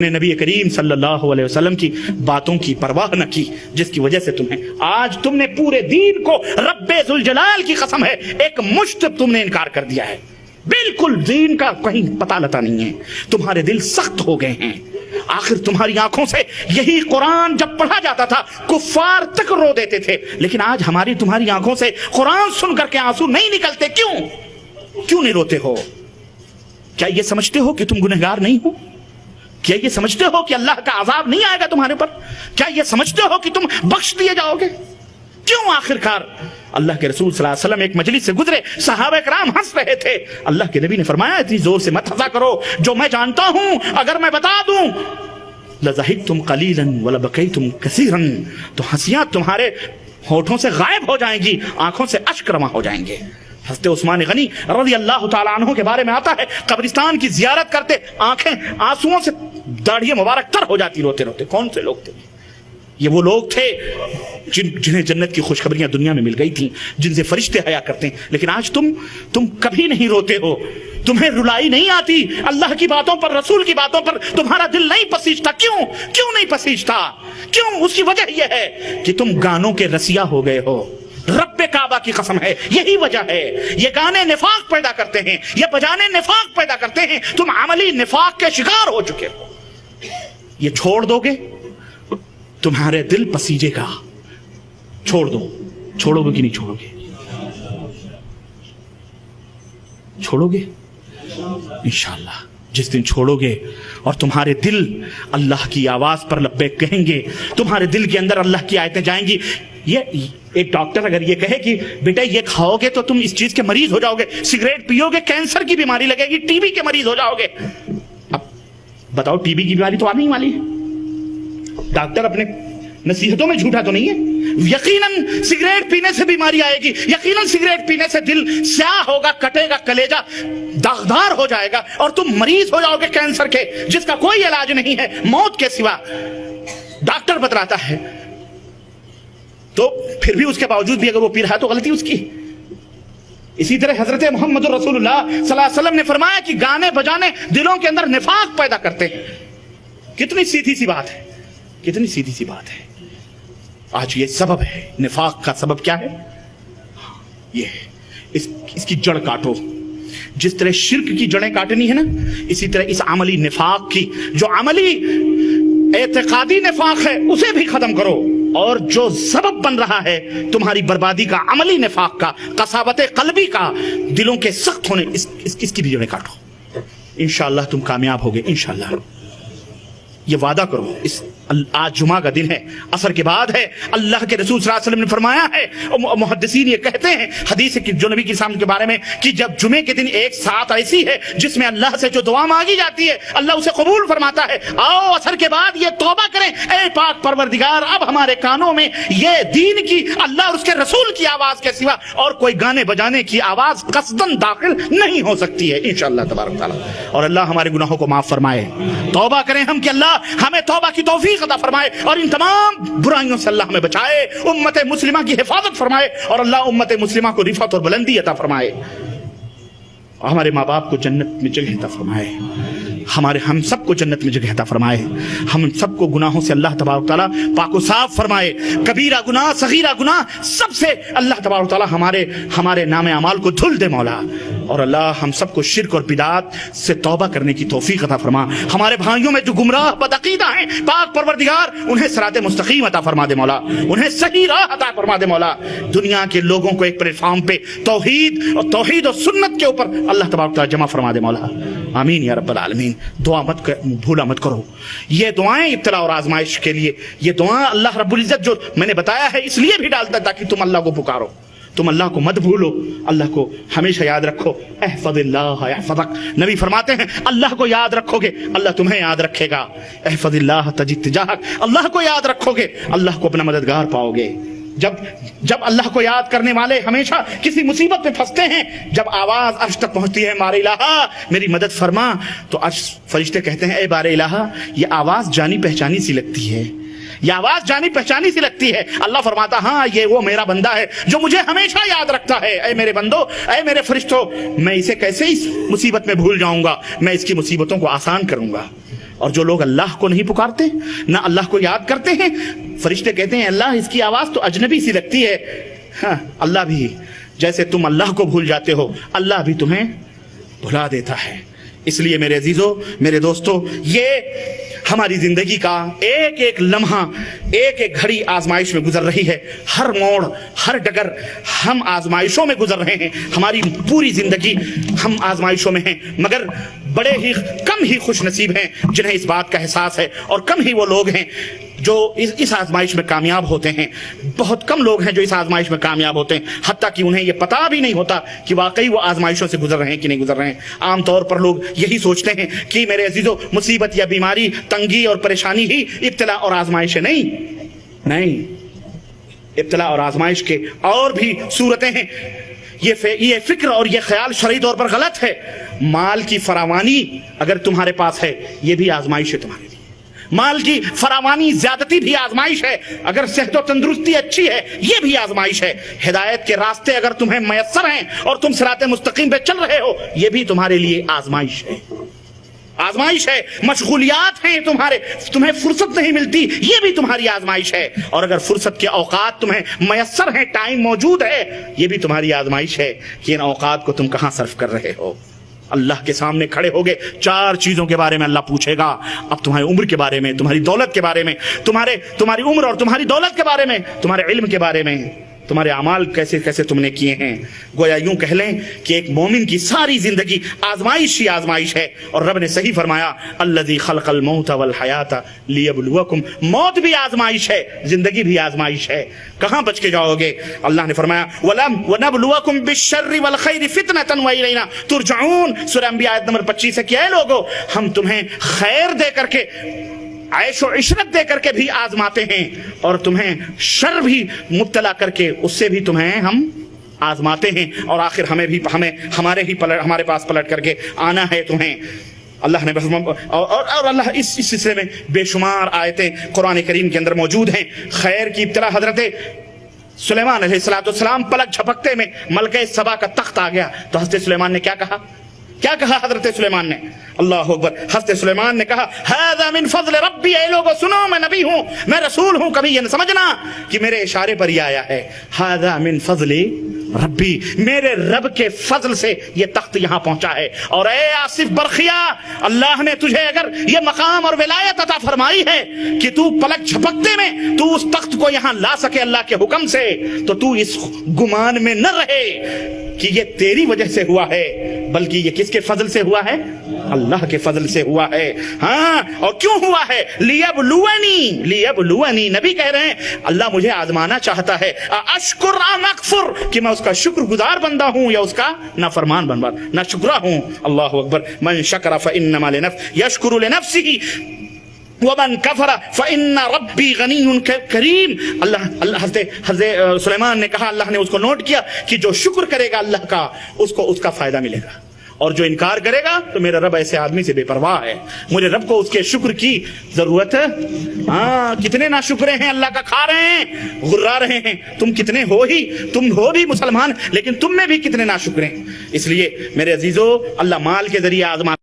نے نبی کریم صلی اللہ علیہ وسلم کی باتوں کی پرواہ نہ کی، جس کی وجہ سے آج تم نے پورے دین کو رب ذوالجلال کی قسم ہے ایک مشت تم نے انکار کر دیا ہے، بالکل دین کا کہیں پتہ لتا نہیں ہے، تمہارے دل سخت ہو گئے ہیں۔ آخر تمہاری آنکھوں سے یہی قرآن جب پڑھا جاتا تھا کفار تک رو دیتے تھے، لیکن آج ہماری تمہاری آنکھوں سے قرآن سن کر کے آنسو نہیں نکلتے، کیوں نہیں روتے ہو؟ کیا یہ سمجھتے ہو کہ تم گنہگار نہیں ہو؟ کیا یہ سمجھتے ہو کہ اللہ کا عذاب نہیں آئے گا تمہارے پر؟ کیا یہ سمجھتے ہو کہ تم بخش دیے جاؤ گے؟ کیوں آخرکار؟ اللہ کے رسول صلی اللہ علیہ وسلم ایک مجلس سے گزرے، صحابہ کرام ہنس رہے تھے، اللہ کے نبی نے فرمایا اتنی زور سے مت ہنسا کرو، جو میں جانتا ہوں اگر میں بتا دوں لَضَحِكْتُمْ قَلِيلًا وَلَبَكَيْتُمْ كَثِيرًا، تو ہنسیاں تمہارے ہونٹوں سے غائب ہو جائیں گی، آنکھوں سے اشک رواں ہو جائیں گے۔ حضرت عثمان غنی رضی اللہ تعالیٰ عنہ کے بارے میں آتا ہے قبرستان کی زیارت کرتے آنکھیں آنسوؤں سے داڑھی مبارک تر ہو جاتی روتے روتے۔ کون سے لوگ تھے یہ؟ وہ لوگ تھے جنہیں جنت کی خوشخبریاں دنیا میں مل گئی تھیں، جن سے فرشتے حیا کرتے ہیں، لیکن آج تم کبھی نہیں روتے ہو، تمہیں رلائی نہیں آتی اللہ کی باتوں پر، رسول کی باتوں پر تمہارا دل نہیں پسیجتا۔ کیوں نہیں پسیجتا؟ کیوں؟ اس کی وجہ یہ ہے کہ تم گانوں کے رسیا ہو گئے ہو، رب کعبہ کی قسم ہے یہی وجہ ہے۔ یہ گانے نفاق پیدا کرتے ہیں، یہ بجانے نفاق پیدا کرتے ہیں، تم عملی نفاق کے شکار ہو چکے ہو۔ یہ چھوڑ دو گے تمہارے دل پسیجے گا، چھوڑ دو۔ چھوڑو گے کہ نہیں چھوڑو گے؟ چھوڑو گے انشاءاللہ۔ جس دن چھوڑو گے اور تمہارے دل اللہ کی آواز پر لبیک کہیں گے، تمہارے دل کے اندر اللہ کی آیتیں جائیں گی۔ یہ ایک ڈاکٹر اگر یہ کہے کہ بیٹا یہ کھاؤ گے تو تم اس چیز کے مریض ہو جاؤ گے، سگریٹ پیو گے کینسر کی بیماری لگے گی، ٹی بی کے مریض ہو جاؤ گے، اب بتاؤ ٹی بی کی بیماری تو آنے ہی والی ہے۔ ڈاکٹر اپنے نصیحتوں میں جھوٹا تو نہیں ہے؟ یقیناً سگریٹ پینے سے بیماری آئے گی، یقیناً سگریٹ پینے سے دل سیاہ ہوگا، کٹے گا، کلیجہ داغدار ہو جائے گا اور تم مریض ہو جاؤ گے کینسر کے، جس کا کوئی علاج نہیں ہے موت کے سوا، ڈاکٹر بتلاتا ہے۔ تو پھر بھی اس کے باوجود بھی اگر وہ پی رہا ہے تو غلطی اس کی۔ اسی طرح حضرت محمد رسول اللہ صلی اللہ علیہ وسلم نے فرمایا کہ گانے بجانے دلوں کے اندر نفاق پیدا کرتے ہیں۔ کتنی سیدھی سی بات ہے، کتنی سیدھی سی بات ہے۔ آج یہ سبب ہے، نفاق کا سبب کیا ہے؟ یہ ہے اس کی جڑ کاٹو۔ جس طرح شرک کی جڑیں کاٹنی ہے نا، اسی طرح اس عملی نفاق کی، جو عملی اعتقادی نفاق ہے اسے بھی ختم کرو، اور جو سبب بن رہا ہے تمہاری بربادی کا، عملی نفاق کا، قساوت قلبی کا، دلوں کے سخت ہونے، اس کی بھی جڑیں کاٹو۔ انشاءاللہ تم کامیاب ہوگے انشاءاللہ۔ یہ وعدہ کرو۔ آج جمعہ کا دن ہے، عصر کے بعد ہے، اللہ کے رسول صلی اللہ علیہ وسلم نے فرمایا ہے، محدثین یہ کہتے ہیں حدیث جو نبی کے سامنے کے بارے میں، کہ جب جمعے کے دن ایک ساعت ایسی ہے جس میں اللہ سے جو دعا مانگی جاتی ہے اللہ اسے قبول فرماتا ہے۔ آؤ عصر کے بعد یہ توبہ کریں، اے پاک پروردگار اب ہمارے کانوں میں یہ دین کی، اللہ اور اس کے رسول کی آواز کے سوا اور کوئی گانے بجانے کی آواز قصداً داخل نہیں ہو سکتی ہے انشاءاللہ تبارک تعالیٰ۔ اور اللہ ہمارے گناہوں کو معاف فرمائے۔ توبہ کریں ہم کہ اللہ ہمیں توبہ کی توفیق عطا فرمائے اور ان تمام برائیوں سے اللہ ہمیں بچائے، امت مسلمہ کی حفاظت فرمائے اور اللہ امت مسلمہ کو رفعت اور بلندی عطا فرمائے، ہمارے ماں باپ کو جنت میں جگہ عطا فرمائے، ہم سب کو جنت میں جگہ عطا فرمائے، ہم سب کو گناہوں سے اللہ تبارک تعالیٰ پاک و صاف فرمائے، کبیرہ گناہ صغیرہ گناہ سب سے اللہ تبارک تعالیٰ ہمارے نام اعمال کو دھل دے مولا، اور اللہ ہم سب کو شرک اور بدعات سے توبہ کرنے کی توفیق عطا فرما۔ ہمارے بھائیوں میں جو گمراہ بدعقیدہ ہیں پاک پروردگار انہیں صراط مستقیم عطا فرما دے مولا، انہیں صحیح راہ عطا فرما دے مولا، دنیا کے لوگوں کو ایک پلیٹ فارم پہ توحید اور سنت کے اوپر اللہ تبارک تعالیٰ جمع فرما دے مولا، آمین یا رب العالمین۔ دعا بھولا مت کرو، یہ دعائیں ابتلا اور آزمائش کے لیے، یہ دعائیں اللہ رب العزت جو میں نے بتایا ہے اس لیے بھی ڈالتا ہے تاکہ تم اللہ کو پکارو، تم اللہ کو مت بھولو، اللہ کو ہمیشہ یاد رکھو۔ احفظ اللہ احفظک، نبی فرماتے ہیں اللہ کو یاد رکھو گے اللہ تمہیں یاد رکھے گا۔ احفظ اللہ تجد تجاہک، اللہ کو یاد رکھو گے اللہ کو اپنا مددگار پاؤ گے۔ جب اللہ کو یاد کرنے والے ہمیشہ کسی مصیبت میں پھنستے ہیں، جب آواز عرش تک پہنچتی ہے مارے الہ میری مدد فرما، تو عرش فرشتے کہتے ہیں اے بار الہ یہ آواز جانی پہچانی سی لگتی ہے، یہ آواز جانی پہچانی سی لگتی ہے۔ اللہ فرماتا ہاں یہ وہ میرا بندہ ہے جو مجھے ہمیشہ یاد رکھتا ہے، اے میرے بندو، اے میرے فرشتوں، میں اسے کیسے اس مصیبت میں بھول جاؤں گا، میں اس کی مصیبتوں کو آسان کروں گا۔ اور جو لوگ اللہ کو نہیں پکارتے نہ اللہ کو یاد کرتے ہیں، فرشتے کہتے ہیں اللہ اس کی آواز تو اجنبی سی لگتی ہے. ہاں اللہ بھی جیسے تم اللہ کو بھول جاتے ہو اللہ بھی تمہیں بھلا دیتا ہے. اس لیے میرے عزیزو، میرے دوستو، یہ ہماری زندگی کا ایک ایک لمحہ، ایک ایک گھڑی آزمائش میں گزر رہی ہے. ہر موڑ، ہر ڈگر ہم آزمائشوں میں گزر رہے ہیں. ہماری پوری زندگی ہم آزمائشوں میں ہیں، مگر بڑے ہی کم ہی خوش نصیب ہیں جنہیں اس بات کا احساس ہے، اور کم ہی وہ لوگ ہیں جو اس آزمائش میں کامیاب ہوتے ہیں. بہت کم لوگ ہیں جو اس آزمائش میں کامیاب ہوتے ہیں، حتیٰ کہ انہیں یہ پتہ بھی نہیں ہوتا کہ واقعی وہ آزمائشوں سے گزر رہے ہیں کہ نہیں گزر رہے ہیں. عام طور پر لوگ یہی سوچتے ہیں کہ میرے عزیزو مصیبت یا بیماری، تنگی اور پریشانی ہی ابتلا اور آزمائش ہے. نہیں، ابتلا اور آزمائش کے اور بھی صورتیں ہیں. یہ فکر اور یہ خیال شرعی طور پر غلط ہے. مال کی فراوانی اگر تمہارے پاس ہے یہ بھی آزمائش ہے تمہارے لیے. مال کی فراوانی، زیادتی بھی آزمائش ہے. اگر صحت و تندرستی اچھی ہے یہ بھی آزمائش ہے. ہدایت کے راستے اگر تمہیں میسر ہیں اور تم صراط مستقیم پہ چل رہے ہو یہ بھی تمہارے لیے آزمائش ہے. آزمائش ہے. مشغولیات ہیں تمہیں فرصت نہیں ملتی یہ بھی تمہاری آزمائش ہے. اور اگر فرصت کے اوقات تمہیں میسر ہیں، ٹائم موجود ہے، یہ بھی تمہاری آزمائش ہے کہ ان اوقات کو تم کہاں صرف کر رہے ہو. اللہ کے سامنے کھڑے ہوگے، 4 چیزوں کے بارے میں اللہ پوچھے گا. اب تمہاری عمر کے بارے میں، تمہاری دولت کے بارے میں، تمہاری عمر اور تمہاری دولت کے بارے میں، تمہارے علم کے بارے میں، تمہارے اعمال کیسے کیسے تم نے کیے ہیں. گویا یوں کہہ لیں کہ ایک مومن کی ساری زندگی آزمائش ہی آزمائش ہے. اور رب نے صحیح فرمایا الذی خلق الموت والحیات لیبلوکم. موت بھی آزمائش ہے، زندگی بھی آزمائش ہے. کہاں بچ کے جاؤ گے؟ اللہ نے فرمایا وَنَبْلُوَكُمْ بِالشَّرِّ وَالْخَيْرِ فِتْنَةً وَإِلَيْنَا تُرْجَعُونَ. سورہ انبیاء آیت نمبر 25 سے کہ اے لوگو ہم تمہیں خیر دے کر کے، عیش و عشرت دے کر کے بھی آزماتے ہیں، اور تمہیں شر بھی مبتلا کر کے اس سے بھی تمہیں ہم آزماتے ہیں، اور آخر ہمارے پاس پلٹ کر کے آنا ہے تمہیں. اللہ نے اور اللہ اس سلسلے میں بے شمار آیتیں قرآن کریم کے اندر موجود ہیں. خیر کی ابتلا حضرت سلیمان علیہ السلام پلک جھپکتے میں ملکہ سبا کا تخت آ گیا تو حضرت سلیمان نے کیا کہا حضرت سلیمان نے؟ اللہ اکبر. حضرت سلیمان نے کہا ھذا من فضل ربی. اے لوگو سنو، میں نبی ہوں، میں رسول ہوں، کبھی یہ نہ سمجھنا کہ میرے اشارے پر یہ آیا ہے. ھذا من فضل ربی، میرے رب کے فضل سے یہ تخت یہاں پہنچا ہے. اور اے آصف برخیا، اللہ نے تجھے اگر یہ مقام اور ولایت عطا فرمائی ہے کہ تو پلک جھپکتے میں تو اس تخت کو یہاں لا سکے اللہ کے حکم سے، تو تو اس گمان میں نہ رہے کہ یہ تیری وجہ سے ہوا ہے، بلکہ یہ کس کے فضل سے ہوا ہے؟ اللہ کے فضل سے ہوا ہے. ہاں، اور کیوں ہوا ہے؟ لیبلونی. نبی کہہ رہے ہیں اللہ مجھے آزمانا چاہتا ہے. اشکر ام اکفر، کہ میں اس کا شکر گزار بندہ ہوں یا اس کا نافرمان نہ شکرا ہوں. اللہ اکبر. من شکر فانما یشکر لنفسہ ومن کفر فإن ربی غنی کریم. حضرت سلیمان نے کہا، اللہ نے اس کو نوٹ کیا کہ جو شکر کرے گا اللہ کا اس کا فائدہ ملے گا، اور جو انکار کرے گا تو میرا رب ایسے آدمی سے بے پرواہ ہے. مجھے رب کو اس کے شکر کی ضرورت ہے. ہاں، کتنے ناشکرے ہیں اللہ کا، کھا رہے ہیں، غرا رہے ہیں. تم ہو بھی مسلمان، لیکن تم میں بھی کتنے ناشکرے ہیں. اس لیے میرے عزیزو اللہ مال کے ذریعے آزما